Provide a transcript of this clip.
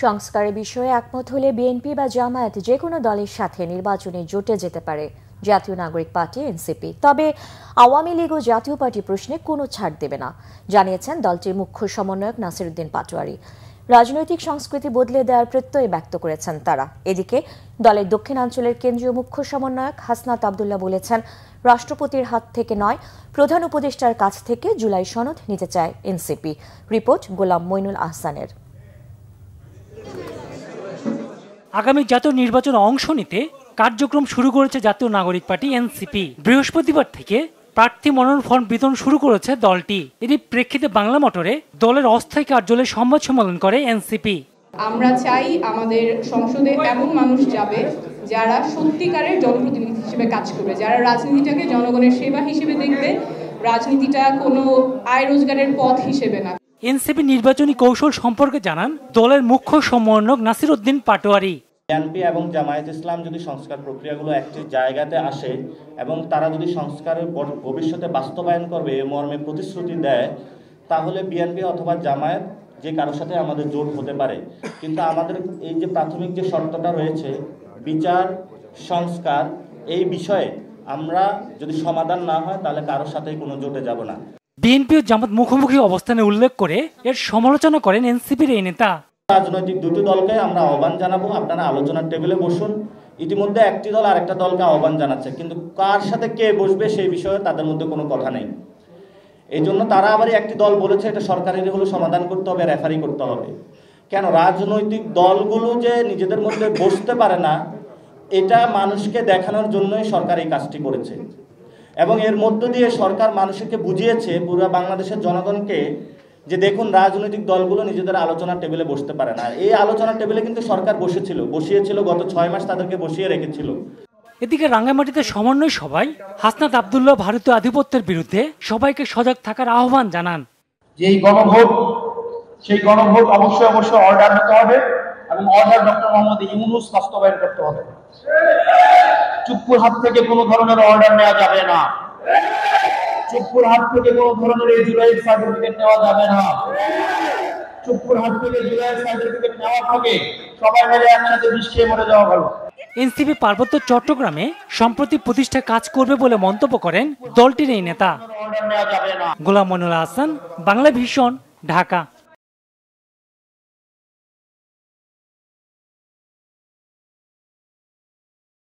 সংস্কারের বিষয়ে একমত হলে বিএনপি বা জামায়াত যে কোনো দলের সাথে নির্বাচনে জোটে যেতে পারে জাতীয় নাগরিক পার্টি এনসিপি। তবে আওয়ামী লীগ ও জাতীয় পার্টি প্রশ্নে কোনো ছাড় দেবে না, জানিয়েছেন দলটির মুখ্য সমন্বয়ক নাসিরউদ্দিন পাটোয়ারী। রাজনৈতিক সংস্কৃতি বদলে দেওয়ার প্রত্যয় ব্যক্ত করেছেন তারা। এদিকে দলের দক্ষিণাঞ্চলের কেন্দ্রীয় মুখ্য সমন্বয়ক হাসনাত আব্দুল্লাহ বলেছেন, রাষ্ট্রপতির হাত থেকে নয়, প্রধান উপদেষ্টার কাছ থেকে জুলাই সনদ নিতে চায় এনসিপি। রিপোর্ট গোলাম মইনুল আহসানের। আগামী জাতীয় নির্বাচনে অংশ নিতে কার্যক্রম শুরু করেছে জাতীয় নাগরিক পার্টি এনসিপি। বৃহস্পতিবার থেকে প্রার্থী মনোনয়ন ফর্ম বিতরণ শুরু করেছে দলটি। এরই প্রেক্ষিতে বাংলা মোটরে দলের অস্থায়ী কার্যালয়ে সংবাদ সম্মেলন করে এনসিপি। আমরা চাই আমাদের সংসদে এমন মানুষ যাবে যারা সত্যিকারের জনপ্রতিনিধি হিসেবে কাজ করবে, যারা রাজনীতিটাকে জনগণের সেবা হিসেবে দেখবে, রাজনীতিটা কোনো আয় রোজগারের পথ হিসেবে না। এনসিপি নির্বাচনী কৌশল সম্পর্কে জানান দলের মুখ্য সমন্বয়ক নাসিরউদ্দিন পাটোয়ারী। বিএনপি এবং জামায়াত ইসলাম যদি সংস্কার প্রক্রিয়াগুলো একটি জায়গাতে আসে এবং তারা যদি সংস্কারের ভবিষ্যতে বাস্তবায়ন করবে এ মর্মে প্রতিশ্রুতি দেয়, তাহলে বিএনপি অথবা জামায়াত যে কারোর সাথে আমাদের জোট হতে পারে। কিন্তু আমাদের এই যে প্রাথমিক যে শর্তটা রয়েছে বিচার সংস্কার, এই বিষয়ে আমরা যদি সমাধান না হয় তাহলে কারোর সাথেই কোনো জোটে যাব না। বিএনপি ও জামাত মুখোমুখি অবস্থানে উল্লেখ করে এর সমালোচনা করেন এনসিপির এই নেতা। রাজনৈতিক দুটি দলকে আমরা আহ্বান জানাবো, আপনারা আলোচনার টেবিলে বসুন। ইতিমধ্যে একটি দল আরেকটা দলকে আহ্বান জানাচ্ছে, কিন্তু কার সাথে কে বসবে সেই বিষয়ে তাদের মধ্যে কোনো কথা নেই। এই জন্য তারা আবার একটি দল বলেছে এটা সরকারের হলো সমাধান করতে হবে, রেফারি করতে হবে। কেন রাজনৈতিক দলগুলো যে নিজেদের মধ্যে বসতে পারে না, এটা মানুষকে দেখানোর জন্যই সরকার এই কাজটি করেছে এবং এর মধ্য দিয়ে সরকার মানুষকে বুঝিয়েছে, পুরো বাংলাদেশের জনগণকে, যে দেখুন রাজনৈতিক দলগুলো নিজেদের আলোচনার টেবিলে বসতে পারে না। এই আলোচনার টেবিলে কিন্তু সরকার বসিয়েছিল গত 6 মাস তাদেরকে বসিয়ে রেখেছিল। এদিকে রাঙ্গামাটিতে সমন্বয় সভায় হাসনাত আব্দুল্লাহ ভারতীয় আধিপত্যের বিরুদ্ধে সবাইকে সজাগ থাকার আহ্বান জানান। যেই গণভোট, সেই গণভোট অবশ্যই অর্ডার হতে হবে এবং অর্ডার ডক্টর মোহাম্মদ ইউনূস বাস্তবায়ন করতে হবে। চুপ্পুর হাত থেকে কোনো ধরনের অর্ডার নেওয়া যাবে না। চুপ্পুর হাত থেকে কোনো ধরনের এই জুলাইয়ের সার্টিফিকেট নেওয়া যাবে না। চুপ্পুর হাত থেকে জুলাইয়ের সার্টিফিকেট নেওয়ার আগে সবাই মিলে একসাথে বিষ খেয়ে মরে যাওয়া ভালো। এনসিপি পার্বত্য চট্টগ্রামে সম্প্রতি প্রতিষ্ঠা কাজ করবে বলে মন্তব্য করেন দলটির এই নেতা। গোলাম মইনুল আহসান, বাংলা ভিশন, ঢাকা।